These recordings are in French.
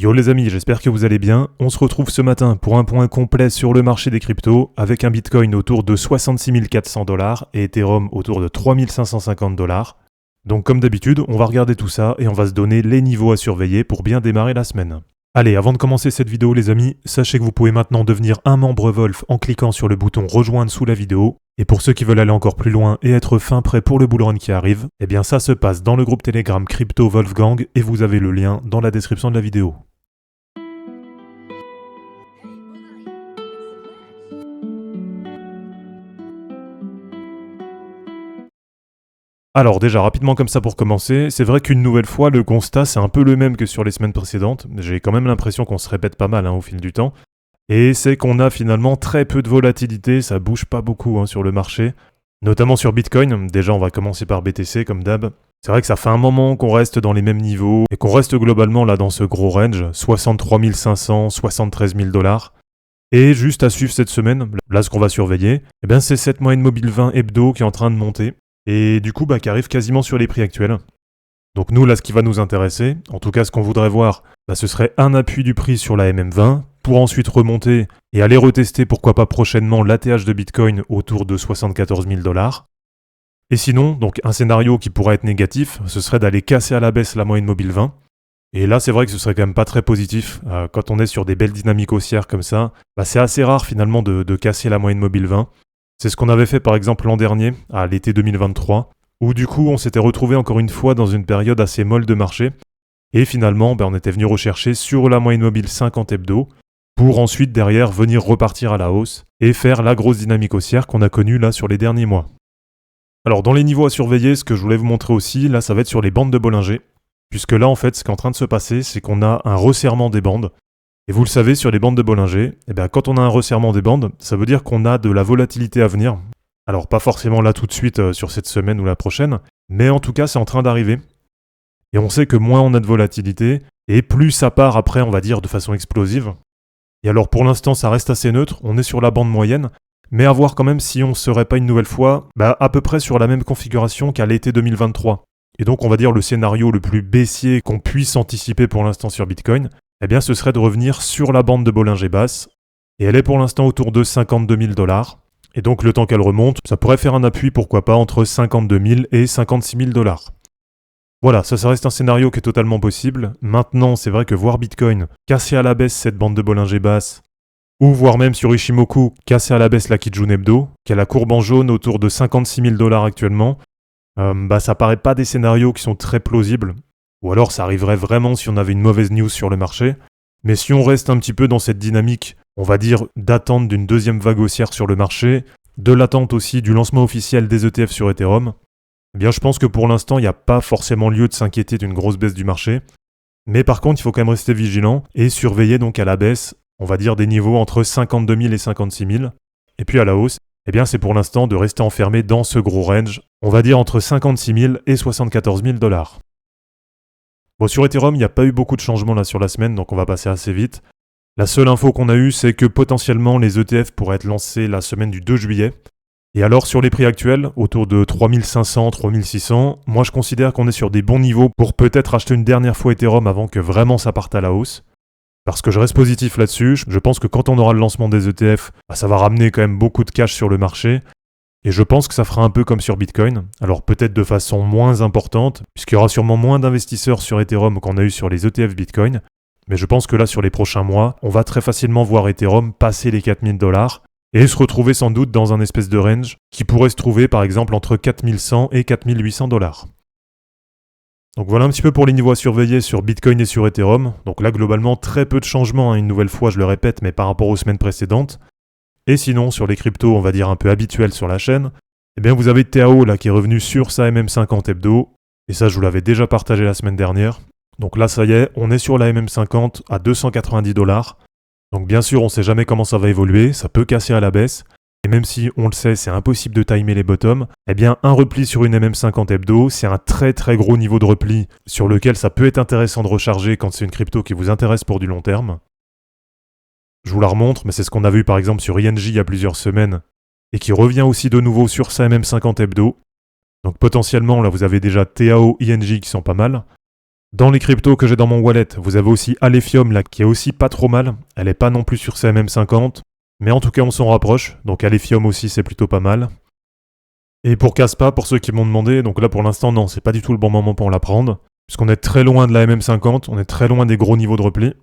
Yo les amis, j'espère que vous allez bien. On se retrouve ce matin pour un point complet sur le marché des cryptos avec un Bitcoin autour de 66 400 $ et Ethereum autour de 3 550 $. Donc comme d'habitude, on va regarder tout ça et on va se donner les niveaux à surveiller pour bien démarrer la semaine. Allez, avant de commencer cette vidéo les amis, sachez que vous pouvez maintenant devenir un membre Wolf en cliquant sur le bouton rejoindre sous la vidéo. Et pour ceux qui veulent aller encore plus loin et être fin prêt pour le bull run qui arrive, eh bien ça se passe dans le groupe Telegram Crypto Wolfgang et vous avez le lien dans la description de la vidéo. Alors déjà rapidement comme ça pour commencer, c'est vrai qu'une nouvelle fois le constat c'est un peu le même que sur les semaines précédentes, j'ai quand même l'impression qu'on se répète pas mal au fil du temps, et c'est qu'on a finalement très peu de volatilité, ça bouge pas beaucoup sur le marché, notamment sur Bitcoin. Déjà on va commencer par BTC comme d'hab. C'est vrai que ça fait un moment qu'on reste dans les mêmes niveaux, et qu'on reste globalement là dans ce gros range, 63 500, 73 000 $. Et juste à suivre cette semaine, là ce qu'on va surveiller, eh bien c'est cette moyenne mobile 20 hebdo qui est en train de monter. Et du coup, qui arrive quasiment sur les prix actuels. Donc nous, là, ce qui va nous intéresser, en tout cas ce qu'on voudrait voir, ce serait un appui du prix sur la MM20, pour ensuite remonter et aller retester, pourquoi pas prochainement, l'ATH de Bitcoin autour de 74 000 $. Et sinon, donc un scénario qui pourrait être négatif, ce serait d'aller casser à la baisse la moyenne mobile 20. Et là, c'est vrai que ce serait quand même pas très positif. Quand on est sur des belles dynamiques haussières comme ça, c'est assez rare finalement de casser la moyenne mobile 20. C'est ce qu'on avait fait par exemple l'an dernier, à l'été 2023, où du coup on s'était retrouvé encore une fois dans une période assez molle de marché, et finalement on était venu rechercher sur la moyenne mobile 50 hebdo, pour ensuite derrière venir repartir à la hausse, et faire la grosse dynamique haussière qu'on a connue là sur les derniers mois. Alors dans les niveaux à surveiller, ce que je voulais vous montrer aussi, là ça va être sur les bandes de Bollinger, puisque là en fait ce qui est en train de se passer, c'est qu'on a un resserrement des bandes. Et vous le savez, sur les bandes de Bollinger, quand on a un resserrement des bandes, ça veut dire qu'on a de la volatilité à venir. Alors pas forcément là tout de suite sur cette semaine ou la prochaine, mais en tout cas c'est en train d'arriver. Et on sait que moins on a de volatilité, et plus ça part après, on va dire, de façon explosive. Et alors pour l'instant ça reste assez neutre, on est sur la bande moyenne, mais à voir quand même si on serait pas une nouvelle fois à peu près sur la même configuration qu'à l'été 2023. Et donc on va dire le scénario le plus baissier qu'on puisse anticiper pour l'instant sur Bitcoin, ce serait de revenir sur la bande de Bollinger basse, et elle est pour l'instant autour de 52 000 $, et donc le temps qu'elle remonte, ça pourrait faire un appui, pourquoi pas, entre 52 000 et 56 000 $. Voilà, ça reste un scénario qui est totalement possible. Maintenant, c'est vrai que voir Bitcoin casser à la baisse cette bande de Bollinger basse, ou voir même sur Ishimoku casser à la baisse la Kijun Hebdo, qui a la courbe en jaune autour de 56 000 $ actuellement, ça paraît pas des scénarios qui sont très plausibles. Ou alors ça arriverait vraiment si on avait une mauvaise news sur le marché. Mais si on reste un petit peu dans cette dynamique, on va dire d'attente d'une deuxième vague haussière sur le marché, de l'attente aussi du lancement officiel des ETF sur Ethereum, je pense que pour l'instant il n'y a pas forcément lieu de s'inquiéter d'une grosse baisse du marché. Mais par contre il faut quand même rester vigilant et surveiller donc à la baisse, on va dire des niveaux entre 52 000 et 56 000. Et puis à la hausse, c'est pour l'instant de rester enfermé dans ce gros range, on va dire entre 56 000 et 74 000 $. Bon, sur Ethereum, il n'y a pas eu beaucoup de changements là sur la semaine, donc on va passer assez vite. La seule info qu'on a eue, c'est que potentiellement les ETF pourraient être lancés la semaine du 2 juillet. Et alors sur les prix actuels, autour de 3500, 3600, moi je considère qu'on est sur des bons niveaux pour peut-être acheter une dernière fois Ethereum avant que vraiment ça parte à la hausse. Parce que je reste positif là-dessus, je pense que quand on aura le lancement des ETF, ça va ramener quand même beaucoup de cash sur le marché. Et je pense que ça fera un peu comme sur Bitcoin, alors peut-être de façon moins importante, puisqu'il y aura sûrement moins d'investisseurs sur Ethereum qu'on a eu sur les ETF Bitcoin, mais je pense que là sur les prochains mois, on va très facilement voir Ethereum passer les 4000 $ et se retrouver sans doute dans un espèce de range qui pourrait se trouver par exemple entre 4100 et 4800 $. Donc voilà un petit peu pour les niveaux à surveiller sur Bitcoin et sur Ethereum, donc là globalement très peu de changements, une nouvelle fois je le répète, mais par rapport aux semaines précédentes. Et sinon, sur les cryptos, on va dire un peu habituels sur la chaîne, vous avez Tao là qui est revenu sur sa MM50 hebdo, et ça je vous l'avais déjà partagé la semaine dernière. Donc là ça y est, on est sur la MM50 à 290 $. Donc bien sûr, on sait jamais comment ça va évoluer, ça peut casser à la baisse, et même si on le sait, c'est impossible de timer les bottoms, un repli sur une MM50 hebdo, c'est un très très gros niveau de repli sur lequel ça peut être intéressant de recharger quand c'est une crypto qui vous intéresse pour du long terme. Je vous la remontre, mais c'est ce qu'on a vu par exemple sur INJ il y a plusieurs semaines, et qui revient aussi de nouveau sur sa MM50 hebdo. Donc potentiellement, là vous avez déjà TAO, INJ qui sont pas mal. Dans les cryptos que j'ai dans mon wallet, vous avez aussi Alephium là qui est aussi pas trop mal. Elle est pas non plus sur CMM50, mais en tout cas on s'en rapproche. Donc Alephium aussi c'est plutôt pas mal. Et pour Kaspa, pour ceux qui m'ont demandé, donc là pour l'instant non, c'est pas du tout le bon moment pour la prendre, puisqu'on est très loin de la MM50, on est très loin des gros niveaux de repli.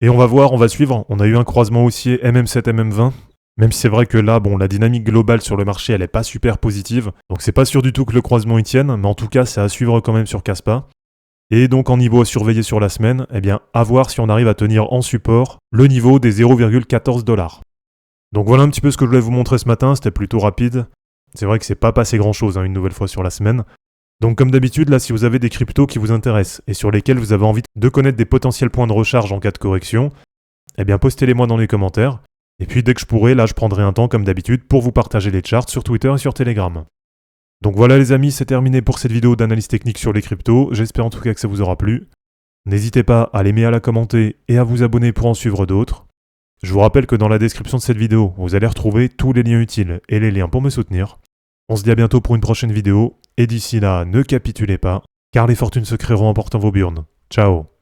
Et on va voir, on va suivre, on a eu un croisement haussier MM7, MM20, même si c'est vrai que là, bon, la dynamique globale sur le marché, elle est pas super positive, donc c'est pas sûr du tout que le croisement y tienne, mais en tout cas, c'est à suivre quand même sur Kaspa. Et donc en niveau à surveiller sur la semaine, eh bien, à voir si on arrive à tenir en support le niveau des 0,14 $. Donc voilà un petit peu ce que je voulais vous montrer ce matin, c'était plutôt rapide. C'est vrai que c'est pas passé grand chose une nouvelle fois sur la semaine. Donc comme d'habitude, là, si vous avez des cryptos qui vous intéressent et sur lesquels vous avez envie de connaître des potentiels points de recharge en cas de correction, eh bien postez-les-moi dans les commentaires. Et puis dès que je pourrai, là, je prendrai un temps comme d'habitude pour vous partager les charts sur Twitter et sur Telegram. Donc voilà les amis, c'est terminé pour cette vidéo d'analyse technique sur les cryptos. J'espère en tout cas que ça vous aura plu. N'hésitez pas à l'aimer, à la commenter et à vous abonner pour en suivre d'autres. Je vous rappelle que dans la description de cette vidéo, vous allez retrouver tous les liens utiles et les liens pour me soutenir. On se dit à bientôt pour une prochaine vidéo, et d'ici là, ne capitulez pas, car les fortunes se créeront en portant vos burnes. Ciao.